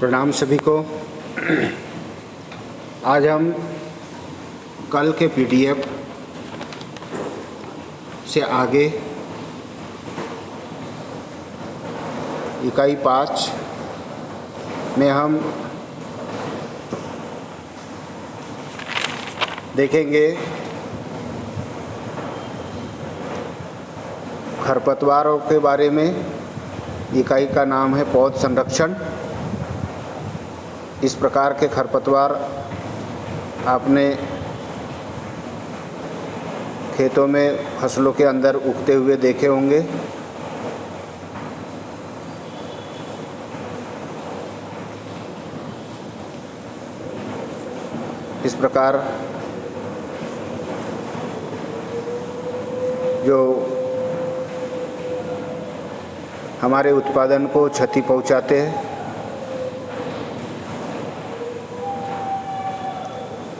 प्रणाम सभी को। आज हम कल के पीडीएफ से आगे इकाई 5 में हम देखेंगे खरपतवारों के बारे में। इकाई का नाम है पौध संरक्षण। इस प्रकार के खरपतवार आपने खेतों में फसलों के अंदर उगते हुए देखे होंगे। इस प्रकार जो हमारे उत्पादन को क्षति पहुंचाते हैं।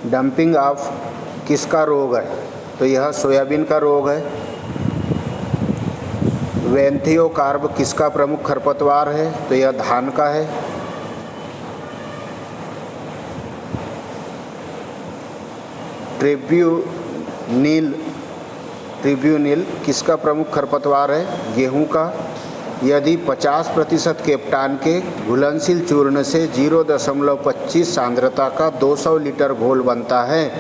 डंपिंग ऑफ किसका रोग है? तो यह सोयाबीन का रोग है। वेंथियोकार्ब किसका प्रमुख खरपतवार है? तो यह धान का है। ट्रिब्यूनिल किसका प्रमुख खरपतवार है? गेहूं का। यदि 50% केप्टान के घुलनशील चूर्ण से 0.25 सांद्रता का 200 लीटर घोल बनता है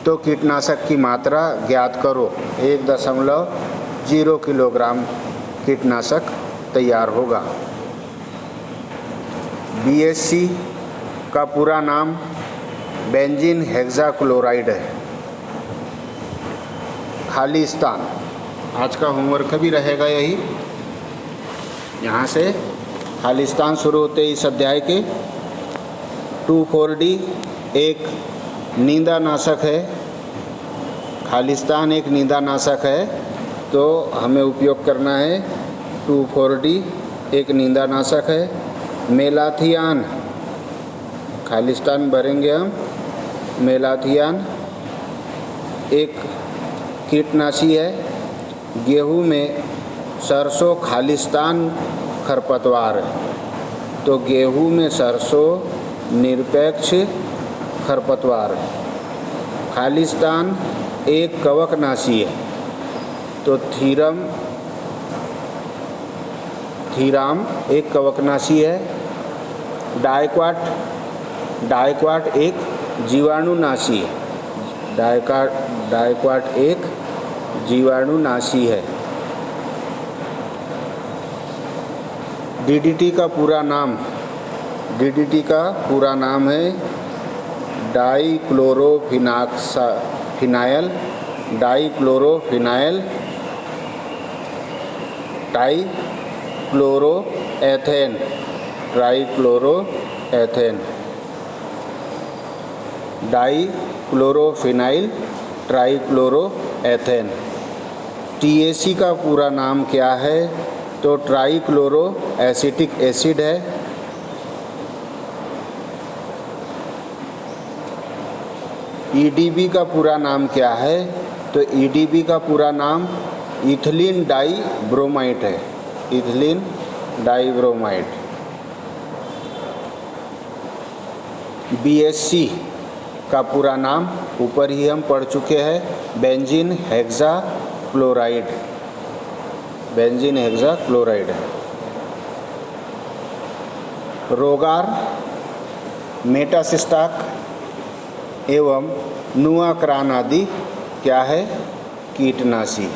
तो कीटनाशक की मात्रा ज्ञात करो। 1.0 किलोग्राम कीटनाशक तैयार होगा। BSC का पूरा नाम बेंजीन हेक्साक्लोराइड है। खालिस्तान, आज का होमवर्क भी रहेगा यही। यहाँ से खालिस्तान शुरू होते इस अध्याय के। 2,4-D एक नींदानाशक है। खालिस्तान एक नींदानाशक है तो हमें उपयोग करना है 2,4-D एक नींदानाशक है। मेलाथियान, खालिस्तान भरेंगे हम। मेलाथियान एक कीटनाशी है। गेहूं में सरसों खालिस्तान खरपतवार है तो गेहूं में सरसों निरपेक्ष खरपतवार है। खालिस्तान एक कवकनाशी है तो थीराम एक कवकनाशी है। डाइक्वाट एक जीवाणुनाशी है। डाइक्वाट एक जीवाणुनाशी है। DDT का पूरा नाम है डाइक्लोरोफिनाइल ट्राइक्लोरोएथेन। TAC का पूरा नाम क्या है? तो ट्राइक्लोरो एसिटिक एसिड है। EDB का पूरा नाम क्या है? तो EDB का पूरा नाम इथिलीन डाइब्रोमाइड है। Ethylene dibromide. BSC का पूरा नाम ऊपर ही हम पढ़ चुके हैं, बेंजीन हेक्साक्लोराइड। बेंजीन हेक्साक्लोराइड है। रोगार, मेटासिस्टाक एवं नुआक्रान आदि क्या है? कीटनाशी।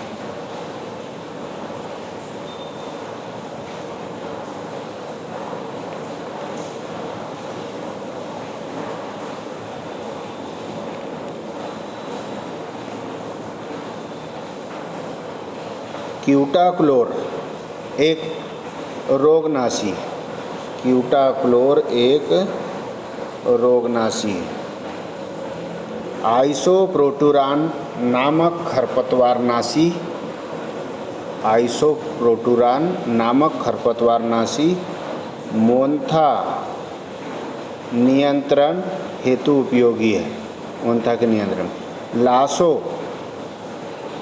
क्यूटाक्लोर एक रोगनाशी। क्यूटाक्लोर एक रोगनाशी। आइसोप्रोटुरान नामक खरपतवारनाशी मोन्था नियंत्रण हेतु उपयोगी है। मोन्था के नियंत्रण। लासो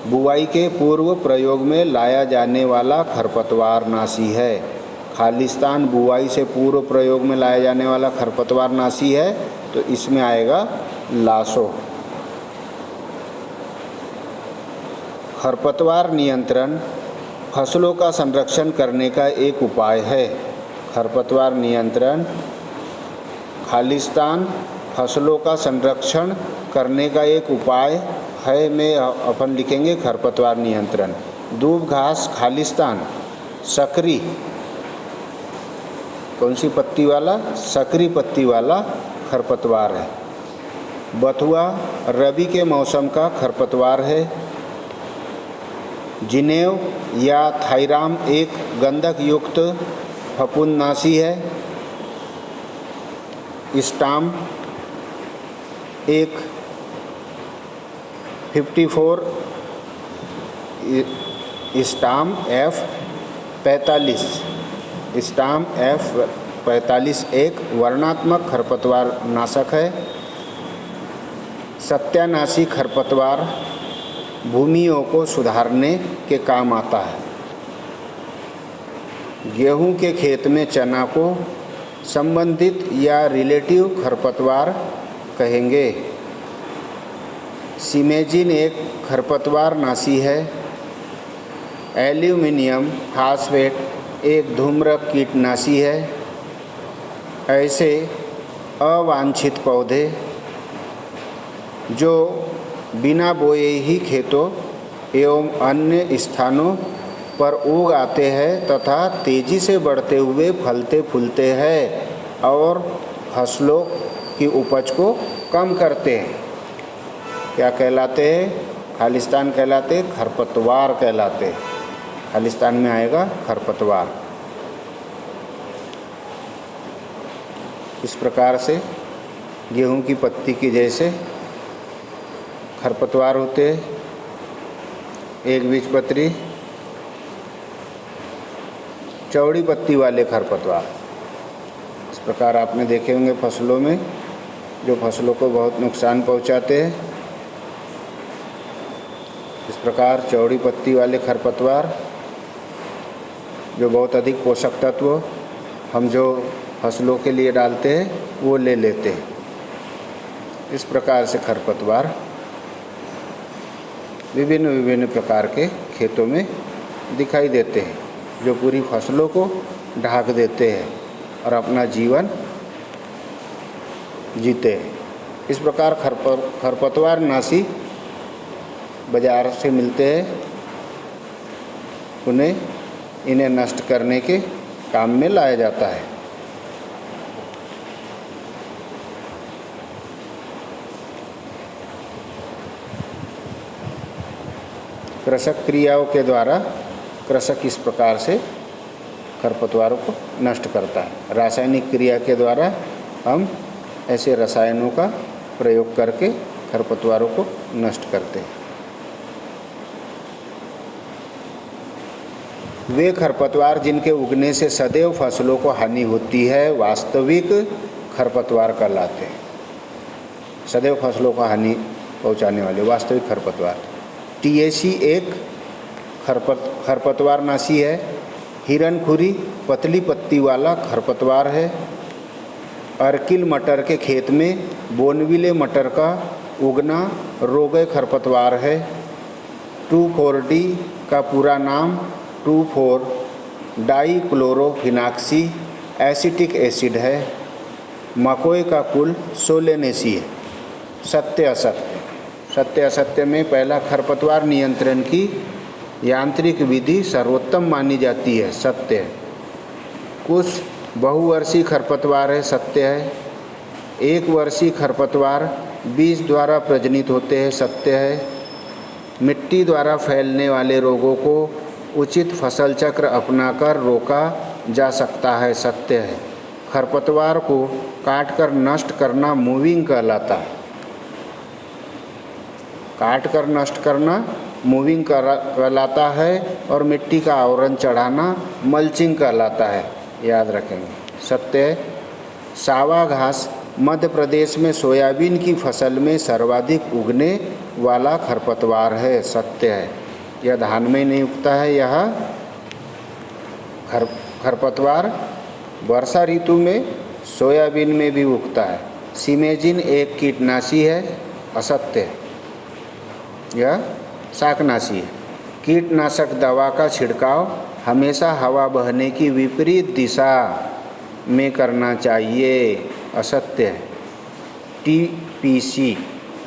बुवाई के पूर्व प्रयोग में लाया जाने वाला खरपतवारनाशी है। खालिस्तान बुवाई से पूर्व प्रयोग में लाया जाने वाला खरपतवारनाशी है, तो इसमें आएगा लासो। खरपतवार नियंत्रण फसलों का संरक्षण करने का एक उपाय है। खरपतवार नियंत्रण खालिस्तान फसलों का संरक्षण करने का एक उपाय है में अपन लिखेंगे खरपतवार नियंत्रण। दूब घास खालिस्तान सकरी, कौन सी पत्ती वाला? सकरी पत्ती वाला खरपतवार है। बथुआ रबी के मौसम का खरपतवार है। जिनेव या थाइराम एक गंधक युक्त फफूंदनाशी है। स्टाम एक 54 स्टाम F45 स्टाम F45 एक वर्णात्मक खरपतवार नाशक है। सत्यानाशी खरपतवार भूमियों को सुधारने के काम आता है। गेहूं के खेत में चना को संबंधित या रिलेटिव खरपतवार कहेंगे। सिमेजिन एक खरपतवार नाशी है। एल्यूमिनियम फास्फेट एक धूम्रक कीटनाशी है। ऐसे अवांछित पौधे जो बिना बोए ही खेतों एवं अन्य स्थानों पर उग आते हैं तथा तेज़ी से बढ़ते हुए फलते फूलते हैं और फसलों की उपज को कम करते हैं, क्या कहलाते हैं? खालिस्तान कहलाते हैं, खरपतवार कहलाते हैं। खालिस्तान में आएगा खरपतवार। इस प्रकार से गेहूं की पत्ती की जैसे खरपतवार होते हैं। एक बीजपत्री, चौड़ी पत्ती वाले खरपतवार। इस प्रकार आपने देखे होंगे फसलों में, जो फसलों को बहुत नुकसान पहुंचाते हैं। इस प्रकार चौड़ी पत्ती वाले खरपतवार जो बहुत अधिक पोषक तत्व हम जो फसलों के लिए डालते हैं वो ले लेते हैं। इस प्रकार से खरपतवार विभिन्न विभिन्न प्रकार के खेतों में दिखाई देते हैं, जो पूरी फसलों को ढाक देते हैं और अपना जीवन जीते हैं। इस प्रकार खरपतवार नाशी बाज़ार से मिलते हैं। इन्हें नष्ट करने के काम में लाया जाता है। कृषक क्रियाओं के द्वारा कृषक इस प्रकार से खरपतवारों को नष्ट करता है। रासायनिक क्रिया के द्वारा हम ऐसे रसायनों का प्रयोग करके खरपतवारों को नष्ट करते हैं। वे खरपतवार जिनके उगने से सदैव फसलों को हानि होती है वास्तविक खरपतवार कहलाते हैं। सदैव फसलों को हानि पहुंचाने वाले वास्तविक खरपतवार। टीएसी एक खरपतवार नाशी है। हिरनखुरी पतली पत्ती वाला खरपतवार है। अर्किल मटर के खेत में बोनविले मटर का उगना रोगे खरपतवार है। 2,4-D का पूरा नाम 2,4-डाइक्लोरोफिनाक्सी एसिटिक एसिड है। मकोई का कुल सोलेनेसी है। सत्य असत्य। सत्य असत्य में पहला खरपतवार नियंत्रण की यांत्रिक विधि सर्वोत्तम मानी जाती है, सत्य है। कुछ बहुवर्षीय खरपतवार है, सत्य है। एक वर्षीय खरपतवार बीज द्वारा प्रजनित होते हैं, सत्य है। मिट्टी द्वारा फैलने वाले रोगों को उचित फसल चक्र अपनाकर रोका जा सकता है, सत्य है। खरपतवार को काटकर नष्ट करना मूविंग कहलाता है। काटकर नष्ट करना मूविंग कहलाता है और मिट्टी का आवरण चढ़ाना मल्चिंग कहलाता है, याद रखेंगे, सत्य है। सावा घास मध्य प्रदेश में सोयाबीन की फसल में सर्वाधिक उगने वाला खरपतवार है, सत्य है। यह धान में नहीं उगता है, यह खरपतवार वर्षा ऋतु में सोयाबीन में भी उगता है। सिमेजिन एक कीटनाशी है, असत्य है, यह शाकनाशी है। कीटनाशक दवा का छिड़काव हमेशा हवा बहने की विपरीत दिशा में करना चाहिए, असत्य है।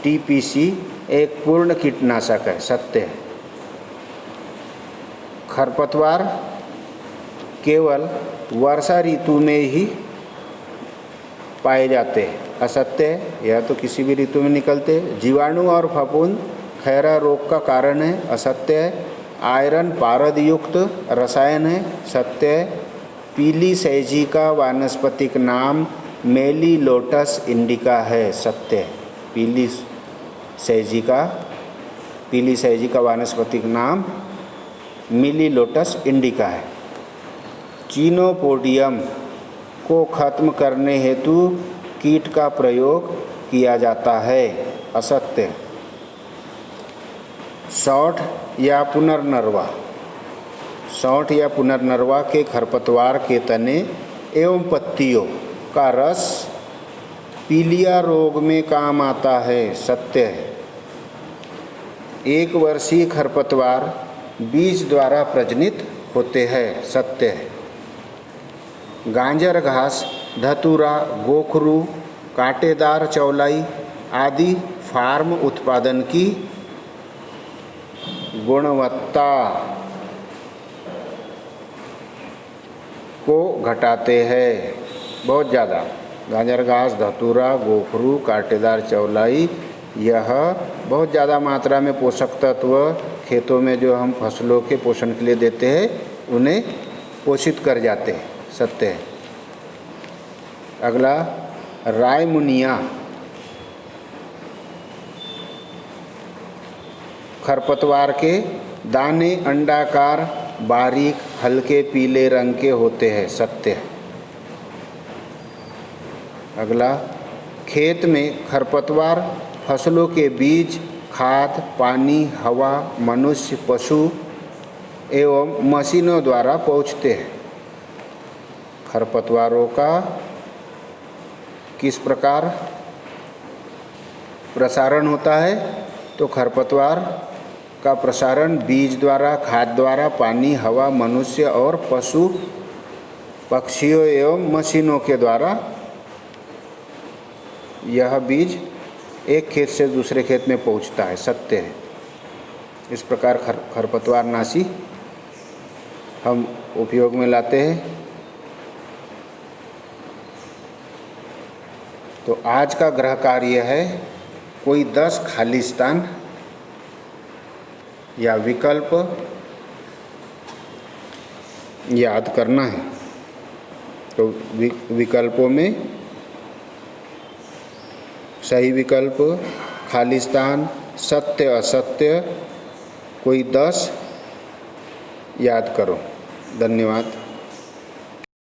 टीपीसी एक पूर्ण कीटनाशक है, सत्य है। खरपतवार केवल वर्षा ऋतु में ही पाए जाते हैं, असत्य है, यह तो किसी भी ऋतु में निकलते हैं। जीवाणु और फफूंद खैरा रोग का कारण है, असत्य है। आयरन पारद युक्त रसायन है, सत्य है। पीली सैजी का वानस्पतिक नाम मेलीलोटस इंडिका है, सत्य है। पीली सैजी का वानस्पतिक नाम मेलीलोटस इंडिका है। चिनोपोडियम को खत्म करने हेतु कीट का प्रयोग किया जाता है, असत्य। सौंठ या पुनर्नरवा के खरपतवार के तने एवं पत्तियों का रस पीलिया रोग में काम आता है, सत्य है। 1 वर्षीय खरपतवार बीज द्वारा प्रजनित होते हैं, सत्य है। गांजर घास, धतूरा, गोखरू, कांटेदार चौलाई आदि फार्म उत्पादन की गुणवत्ता को घटाते हैं बहुत ज़्यादा। गाजर घास, धतूरा, गोखरू, कांटेदार चौलाई, यह बहुत ज़्यादा मात्रा में पोषक तत्व खेतों में जो हम फसलों के पोषण के लिए देते हैं उन्हें पोषित कर जाते हैं, सत्य है। अगला रायमुनिया खरपतवार के दाने अंडाकार, बारीक, हल्के पीले रंग के होते हैं, सत्य है। अगला खेत में खरपतवार फसलों के बीज, खाद, पानी, हवा, मनुष्य, पशु एवं मशीनों द्वारा पहुँचते हैं। खरपतवारों का किस प्रकार प्रसारण होता है? तो खरपतवार का प्रसारण बीज द्वारा, खाद द्वारा, पानी, हवा, मनुष्य और पशु पक्षियों एवं मशीनों के द्वारा यह बीज एक खेत से दूसरे खेत में पहुंचता है, सत्य है। इस प्रकार खरपतवार नाशी हम उपयोग में लाते हैं। तो आज का गृह कार्य है कोई 10 खाली स्थान या विकल्प याद करना है। तो विकल्पों में सही विकल्प, खाली स्थान, सत्य असत्य, कोई 10 याद करो। धन्यवाद।